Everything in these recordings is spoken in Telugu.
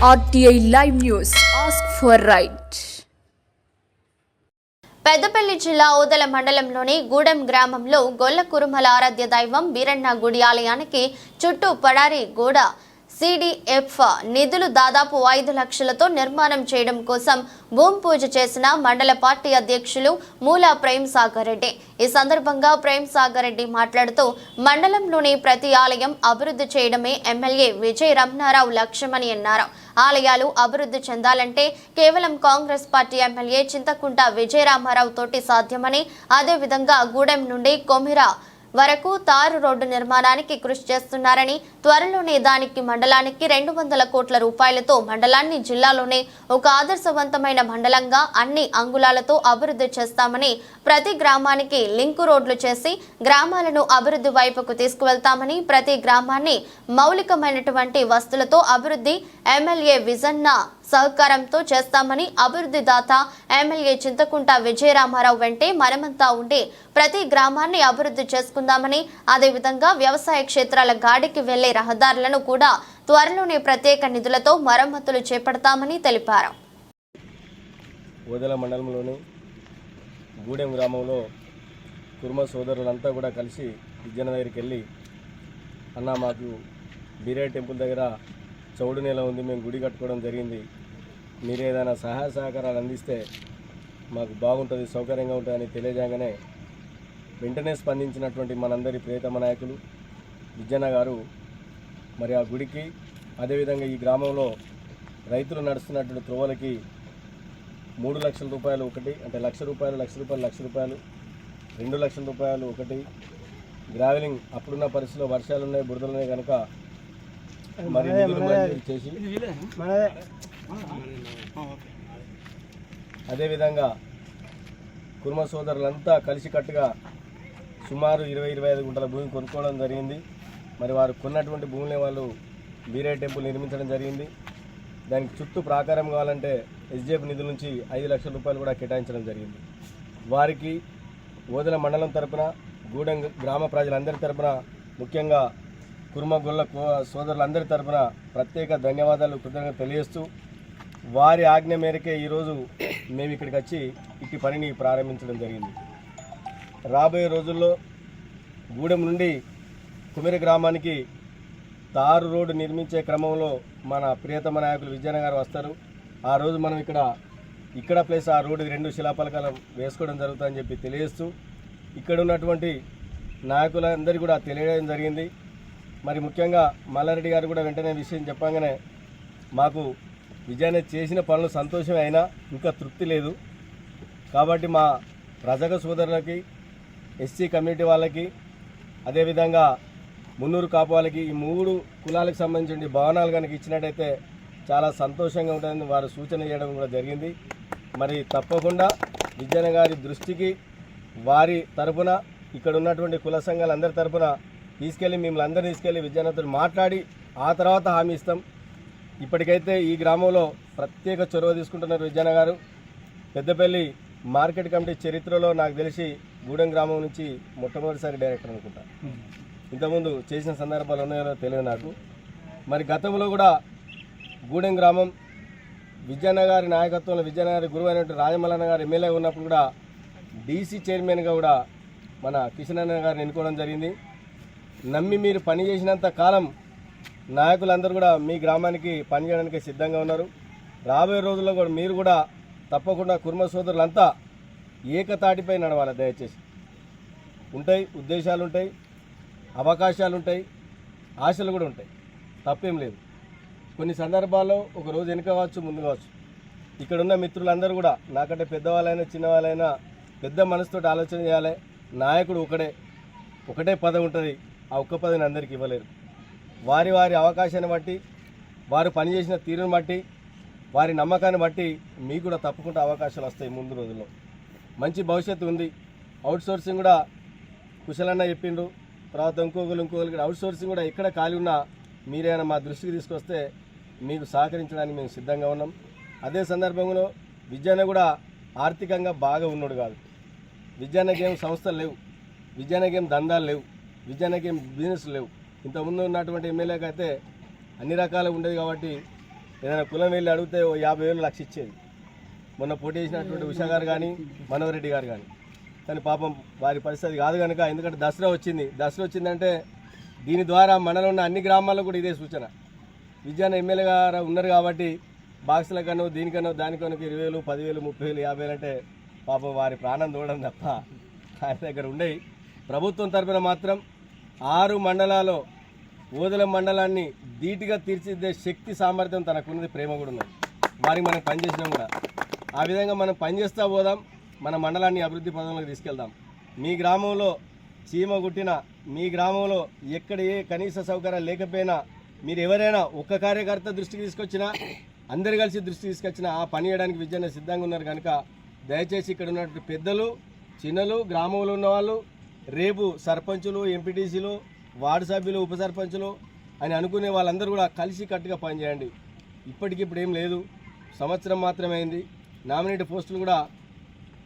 RTI Live News. Ask for right. Peddapalli జిల్లా ఓదెల మండలంలోని గూడెం గ్రామంలో గొల్ల కురుమల ఆరాధ్య దైవం వీరన్న గుడి ఆలయానికి చుట్టూ పడారి గోడ CDF నిధులు దాదాపు 5 లక్షలతో నిర్మాణం చేయడం కోసం భూమి పూజ చేసిన మండల పార్టీ అధ్యక్షులు మూల ప్రేమ్ సాగర్ రెడ్డి. ఈ సందర్భంగా ప్రేమ్ సాగర్ రెడ్డి మాట్లాడుతూ మండలంలోని ప్రతి ఆలయం అభివృద్ధి చేయడమే ఎమ్మెల్యే విజయ రమణారావు లక్ష్యమని అన్నారు. ఆలయాలు అభివృద్ధి చెందాలంటే కేవలం కాంగ్రెస్ పార్టీ ఎమ్మెల్యే చింతకుంట విజయరామారావు తోటి సాధ్యమని, అదేవిధంగా గూడెం నుండి కొమిరా వరకు తారు రోడ్డు నిర్మాణానికి కృషి చేస్తున్నారని, త్వరలోనే దానికి మండలానికి 200 కోట్ల రూపాయలతో మండలాన్ని జిల్లాలోనే ఒక ఆదర్శవంతమైన మండలంగా అన్ని అంగుళాలతో అభివృద్ధి చేస్తామని, ప్రతి గ్రామానికి లింకు రోడ్లు చేసి గ్రామాలను అభివృద్ధి వైపుకు తీసుకువెళ్తామని, ప్రతి గ్రామాన్ని మౌలికమైనటువంటి వస్తువులతో అభివృద్ధి ఎమ్మెల్యే విజన్న సహకారంతో చేస్తామని, అభివృద్ధి దాత ఎమ్మెల్యే చింతకుంట విజయరామారావు వెంటే మనమంతా ఉండి ప్రతి గ్రామాన్ని అభివృద్ధి చేసుకుందామని, అదేవిధంగా వ్యవసాయ క్షేత్రాల గాడికి వెళ్లే రహదారులను కూడా త్వరలోనే ప్రత్యేక నిధులతో మరమ్మతులు చేపడతామని తెలిపారు. ఓదెల మండలంలోని గూడెం గ్రామంలో కుర్మ సోదరులంతా కూడా కలిసి విజయన దగ్గరికి వెళ్ళి, అన్న మాకు బీరే టెంపుల్ దగ్గర చౌడు నేల ఉంది, మేము గుడి కట్టుకోవడం జరిగింది, మీరు ఏదైనా సహాయ సహకారాలు అందిస్తే మాకు బాగుంటుంది, సౌకర్యంగా ఉంటుందని తెలియజేయగానే వెంటనే స్పందించినటువంటి మనందరి ప్రియతమ నాయకులు విజయన్న గారు మరి ఆ గుడికి, అదేవిధంగా ఈ గ్రామంలో రైతులు నడుస్తున్నటువంటి త్రోవలకి 3 లక్షల రూపాయలు ఒకటి, అంటే ₹1,00,000 ₹1,00,000 2 లక్షల రూపాయలు ఒకటి, గ్రావెలింగ్ అప్పుడున్న పరిస్థితిలో వర్షాలు ఉన్నాయి, బురదలు ఉన్నాయి కనుక మరి నిధులు మంజూరు చేసి, అదేవిధంగా కుర్మ సోదరులంతా కలిసికట్టుగా సుమారు 20-25 గుంటల భూమి కొనుక్కోవడం జరిగింది. మరి వారు కొన్నటువంటి భూమిని వాళ్ళు బీరే టెంపుల్ నిర్మించడం జరిగింది. దానికి చుట్టూ ప్రాకారం కావాలంటే SDF నిధుల నుంచి 5 లక్షల రూపాయలు కూడా కేటాయించడం జరిగింది. వారికి ఓదెల మండలం తరపున, గూడెం గ్రామ ప్రజలందరి తరపున, ముఖ్యంగా కుర్మ గొల్ల సోదరులందరి తరపున ప్రత్యేక ధన్యవాదాలు, కృతజ్ఞతలు తెలియజేస్తూ, వారి ఆజ్ఞ మేరకే ఈరోజు మేము ఇక్కడికి వచ్చి ఇట్టి పనిని ప్రారంభించడం జరిగింది. రాబోయే రోజుల్లో గూడెం నుండి కుమిరి గ్రామానికి తారు రోడ్డు నిర్మించే క్రమంలో మన ప్రియతమ నాయకులు విజయన్న గారు వస్తారు. ఆ రోజు మనం ఇక్కడ ప్లేస్ ఆ రోడ్డుకి 2 శిలాఫలకాలు వేసుకోవడం జరుగుతుందని చెప్పి తెలియజేస్తూ, ఇక్కడ ఉన్నటువంటి నాయకులందరికీ కూడా తెలియజేయడం జరిగింది. మరి ముఖ్యంగా మల్లారెడ్డి గారు కూడా వెంటనే విషయం చెప్పగానే మాకు విజయన్న చేసిన పనులు సంతోషమే అయినా ఇంకా తృప్తి లేదు. కాబట్టి మా రజక సోదరులకి, SC కమ్యూనిటీ వాళ్ళకి, అదేవిధంగా మున్నూరు కాపు వాళ్ళకి, ఈ 3 కులాలకు సంబంధించిన భవనాలు కనుక ఇచ్చినట్టయితే చాలా సంతోషంగా ఉంటుందని వారు సూచన చేయడం కూడా జరిగింది. మరి తప్పకుండా విజయన్న గారి దృష్టికి వారి తరపున, ఇక్కడ ఉన్నటువంటి కుల సంఘాలందరి తరపున తీసుకెళ్ళి, మిమ్మల్ని అందరినీ తీసుకెళ్ళి విజయన్నతో మాట్లాడి ఆ తర్వాత హామీ ఇస్తాం. ఇప్పటికైతే ఈ గ్రామంలో ప్రత్యేక చొరవ తీసుకుంటున్నారు విజయన్న గారు. పెద్దపల్లి మార్కెట్ కమిటీ చరిత్రలో నాకు తెలిసి గూడెం గ్రామం నుంచి మొట్టమొదటిసారి డైరెక్టర్ అనుకుంటా. ఇంతకుముందు చేసిన సందర్భాలు ఉన్నాయో తెలియదు నాకు. మరి గతంలో కూడా గూడెం గ్రామం విజయన్న గారి నాయకత్వంలో, విజయన్న గారి గురువు అయినటువంటి రాజమల్లన్న గారు ఎమ్మెల్యే ఉన్నప్పుడు కూడా DC చైర్మన్గా కూడా మన కిషన్ అన్న గారిని ఎన్నుకోవడం జరిగింది. నమ్మి మీరు పనిచేసినంత కాలం నాయకులందరూ కూడా మీ గ్రామానికి పనిచేయడానికి సిద్ధంగా ఉన్నారు. రాబోయే రోజుల్లో కూడా మీరు కూడా తప్పకుండా కుర్మ సోదరులంతా ఏకతాటిపై నడవాలి. దయచేసి ఉంటాయి, ఉద్దేశాలు ఉంటాయి, అవకాశాలు ఉంటాయి, ఆశలు కూడా ఉంటాయి, తప్పేం లేదు. కొన్ని సందర్భాల్లో ఒక రోజు వెనుక కావచ్చు, ముందు కావచ్చు. ఇక్కడున్న మిత్రులందరూ కూడా నాకంటే పెద్దవాళ్ళైనా చిన్నవాళ్ళైనా పెద్ద మనసుతోటి ఆలోచన చేయాలి. నాయకుడు ఒకటే పదవి ఉంటుంది, ఆ ఒక్క పదవిని అందరికీ ఇవ్వలేరు. వారి అవకాశాన్ని బట్టి, వారు పనిచేసిన తీరుని బట్టి, వారి నమ్మకాన్ని బట్టి మీకు కూడా తప్పకుండా అవకాశాలు వస్తాయి. ముందు రోజుల్లో మంచి భవిష్యత్తు ఉంది. అవుట్సోర్సింగ్ కూడా కుశలన్న చెప్పిండ్రు. తర్వాత ఇంకొకరు అవుట్సోర్సింగ్ కూడా ఎక్కడ ఖాళీ ఉన్నా మీరైనా మా దృష్టికి తీసుకొస్తే మీకు సహకరించడానికి మేము సిద్ధంగా ఉన్నాం. అదే సందర్భంలో విజయన్న కూడా ఆర్థికంగా బాగా ఉన్నాడు కాదు. విజయన్నకి ఏం సంస్థలు లేవు, విజయన్నకి ఏం దందాలు లేవు, విజయన్నకి ఏం బిజినెస్ లేవు. ఇంతకుముందు ఉన్నటువంటి ఎమ్మెల్యేకి అయితే అన్ని రకాలు ఉండేది కాబట్టి ఏదైనా కులం వెళ్ళి అడిగితే 50,000 లక్ష ఇచ్చేది. మొన్న పోటీ చేసినటువంటి ఉషా గారు కానీ మనోహర్ రెడ్డి గారు కానీ. కానీ పాపం వారి పరిస్థితి కాదు కనుక, ఎందుకంటే దసరా వచ్చిందంటే దీని ద్వారా మనలో ఉన్న అన్ని గ్రామాల్లో కూడా ఇదే సూచన. విజయన్న ఎమ్మెల్యే గారు ఉన్నారు కాబట్టి బాక్సుల కన్నా దీనికన్నా దానికన్నా 20,000, 10,000, 30,000, 50,000 అంటే పాపం వారి ప్రాణం దూడడం తప్ప ఆయన దగ్గర ఉండేవి. ప్రభుత్వం తరఫున మాత్రం 6 మండలాల్లో ఓదెల మండలాన్ని ధీటుగా తీర్చిదిద్దే శక్తి సామర్థ్యం తనకున్నది, ప్రేమ కూడా ఉన్నది. వారికి మనం పనిచేసినాం కూడా. ఆ విధంగా మనం పనిచేస్తూ పోదాం, మన మండలాన్ని అభివృద్ధి పదంలోకి తీసుకెళ్దాం. మీ గ్రామంలో చీమ గుట్టిన, మీ గ్రామంలో ఎక్కడ ఏ కనీస సౌకర్యాలు లేకపోయినా మీరు ఎవరైనా ఒక్క కార్యకర్త దృష్టికి తీసుకొచ్చినా, అందరు కలిసి దృష్టికి తీసుకొచ్చినా ఆ పని చేయడానికి విజయన్న సిద్ధంగా ఉన్నారు కనుక దయచేసి ఇక్కడ ఉన్నటువంటి పెద్దలు, చిన్నలు, గ్రామంలో ఉన్నవాళ్ళు, రేపు సర్పంచులు, ఎంపీటీసీలు, వార్డు సభ్యులు, ఉప సర్పంచులు అని అనుకునే వాళ్ళందరూ కూడా కలిసి కట్టుగా పనిచేయండి. ఇప్పటికిప్పుడు ఏం లేదు, సంవత్సరం మాత్రమే అయింది. నామినేట్ పోస్టులు కూడా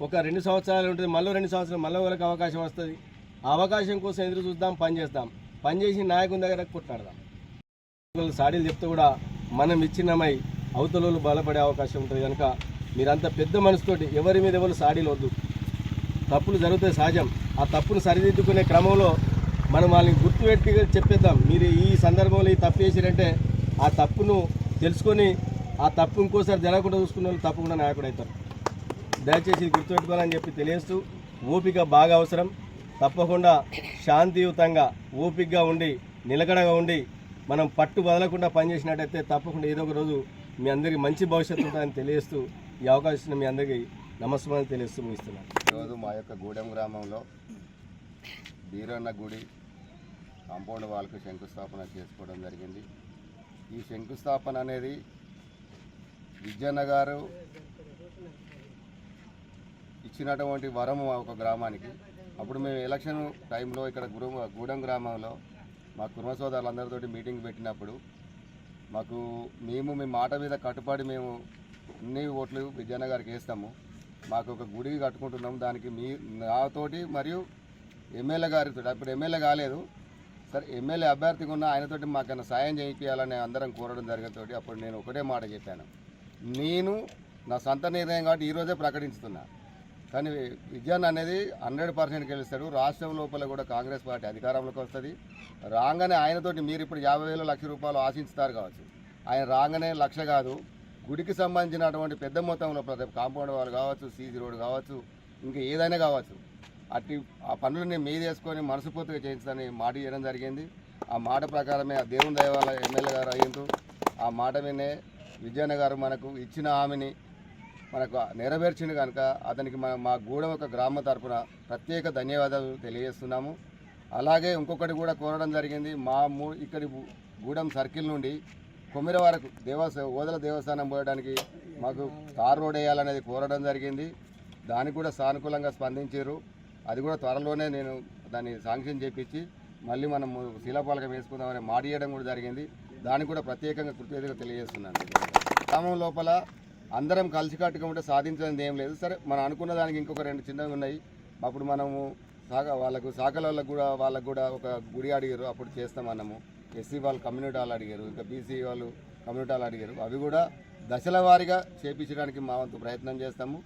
ఒక 2 సంవత్సరాలు ఉంటుంది, మళ్ళీ 2 సంవత్సరాలు మళ్ళీ వాళ్ళకి అవకాశం వస్తుంది. ఆ అవకాశం కోసం ఎదురు చూద్దాం, పనిచేసి నాయకుని దగ్గర కొట్లాడదాం. సాడీలు చెప్తే కూడా మనం విచ్ఛిన్నమై అవతలలో బలపడే అవకాశం ఉంటుంది కనుక మీరంతా పెద్ద మనసుతోటి ఎవరి మీద ఎవరు సాడీలు వద్దు. తప్పులు జరుగుతాయి సహజం. ఆ తప్పును సరిదిద్దుకునే క్రమంలో మనం వాళ్ళని గుర్తుపెట్టి చెప్పేద్దాం. మీరు ఈ సందర్భంలో ఈ తప్పు చేసిరంటే ఆ తప్పును తెలుసుకొని ఆ తప్పు ఇంకోసారి జరగకుండా చూసుకున్న వాళ్ళు తప్పకుండా నాయకుడు అవుతారు. దయచేసి గుర్తుపెట్టుకోవాలని చెప్పి తెలియజేస్తూ, ఓపిక బాగా అవసరం. తప్పకుండా శాంతియుతంగా ఓపికగా ఉండి నిలకడగా ఉండి మనం పట్టు వదలకుండా పనిచేసినట్టయితే తప్పకుండా ఏదో ఒక రోజు మీ అందరికీ మంచి భవిష్యత్తు ఉంటుందని తెలియజేస్తూ ఈ అవకాశం మీ అందరికీ నమస్కారం తెలియజేస్తూ ముగిస్తున్నాను. ఈరోజు మా యొక్క గూడెం గ్రామంలో బీరన్న గుడి కాంపౌండ్ వాల్కు శంకుస్థాపన చేసుకోవడం జరిగింది. ఈ శంకుస్థాపన అనేది విజయన్న గారు ఇచ్చినటువంటి వరము ఒక గ్రామానికి. అప్పుడు మేము ఎలక్షన్ టైంలో ఇక్కడ గూడెం గ్రామంలో మా కుర్మ సోదరులందరితోటి మీటింగ్ పెట్టినప్పుడు మేము మీ మాట మీద కట్టుబడి మేము అన్ని ఓట్లు విజయన్న గారికి వేస్తాము, మాకు ఒక గుడి కట్టుకుంటున్నాము, దానికి నాతోటి మరియు ఎమ్మెల్యే గారితో, అప్పుడు ఎమ్మెల్యే కాలేదు సరే, ఎమ్మెల్యే అభ్యర్థిగా ఉన్న ఆయనతోటి మాకైనా సాయం చేయించాలని అందరం కోరడం జరిగేతోటి అప్పుడు నేను ఒకటే మాట చెప్పాను, నేను నా సొంత నిర్ణయం కాబట్టి ఈరోజే ప్రకటిస్తున్నా. కానీ విజయన్న అనేది 100% గెలుస్తాడు. రాష్ట్రం లోపల కూడా కాంగ్రెస్ పార్టీ అధికారంలోకి వస్తుంది. రాగానే ఆయనతోటి మీరు ఇప్పుడు 50,000 లక్ష రూపాయలు ఆశించుతారు కావచ్చు, ఆయన రాగానే లక్ష కాదు, గుడికి సంబంధించినటువంటి పెద్ద మొత్తంలో కాంపౌండ్ వాల్ కావచ్చు, సీసీ రోడ్ కావచ్చు, ఇంకా ఏదైనా కావచ్చు, ఆ పనులని మీద వేసుకొని మనసుపూర్తిగా చేయించదని మాట చేయడం జరిగింది. ఆ మాట ప్రకారమే ఆ దేవుని దయ వల్ల ఎమ్మెల్యే గారు అయ్యిండు. ఆ మాట వినే విజయన్న గారు మనకు ఇచ్చిన హామీని మనకు నెరవేర్చింది కనుక అతనికి మా గూడెం ఒక గ్రామ తరఫున ప్రత్యేక ధన్యవాదాలు తెలియజేస్తున్నాము. అలాగే ఇంకొకటి కూడా కోరడం జరిగింది, ఇక్కడి గూడెం సర్కిల్ నుండి కొమ్మిర వరకు ఓదెల దేవస్థానం పోయడానికి మాకు తార్ రోడ్ వేయాలనేది కోరడం జరిగింది. దానికి కూడా సానుకూలంగా స్పందించారు. అది కూడా త్వరలోనే నేను దాన్ని శాంక్షన్ చేపించి మళ్ళీ మనం శిలాపాలకం వేసుకుందామని మాట ఇవ్వడం కూడా జరిగింది. దానికి కూడా ప్రత్యేకంగా కృతజ్ఞతగా తెలియజేస్తున్నాను. గ్రామం లోపల అందరం కలిసికట్టుగా ఉంటే సాధించేది ఏం లేదు. సరే, మనం అనుకున్న దానికి ఇంకొక 2 చిన్నవి ఉన్నాయి. అప్పుడు మనము వాళ్ళకు కూడా ఒక గుడి అడిగారు, అప్పుడు చేస్తామన్నాము. ఎస్సీ వాళ్ళు కమ్యూనిటీ హాల్ అడిగారు, ఇంకా బీసీ వాళ్ళు కమ్యూనిటీ హాల్ అడిగారు. అవి కూడా దశల వారీగా చేయించడానికి మా వంతు ప్రయత్నం చేస్తాము.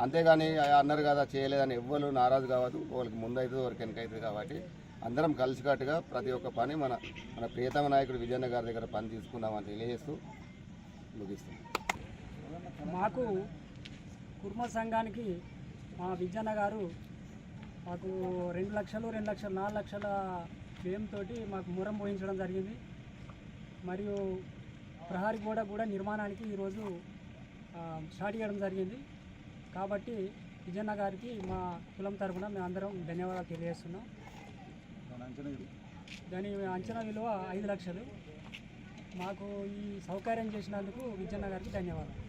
అంతేగాని అన్నారు కదా చేయలేదని ఎవ్వరు నారాజు కావద్దు, వాళ్ళకి ముందైతే వాళ్ళకి వెనకైతుంది. కాబట్టి అందరం కలిసికట్టుగా ప్రతి ఒక్క పని మన ప్రియతమ నాయకుడు విజయన్న గారి దగ్గర పని తీసుకుందామని తెలియజేస్తూ ముగిస్తాం. మాకు కుర్మ సంఘానికి మా విజయన్న గారు మాకు 2 లక్షలు, 4 లక్షల వ్యయంతో మాకు మురం పోయించడం జరిగింది. మరియు ప్రహరీ గోడ కూడా నిర్మాణానికి ఈరోజు స్టార్ట్ చేయడం జరిగింది. కాబట్టి విజయన్న గారికి మా కులం తరఫున మేము అందరం ధన్యవాదాలు తెలియజేస్తున్నాం. దాని అంచనా విలువ 5 లక్షలు. మాకు ఈ సౌకర్యం చేసినందుకు విజయన్న గారికి ధన్యవాదాలు.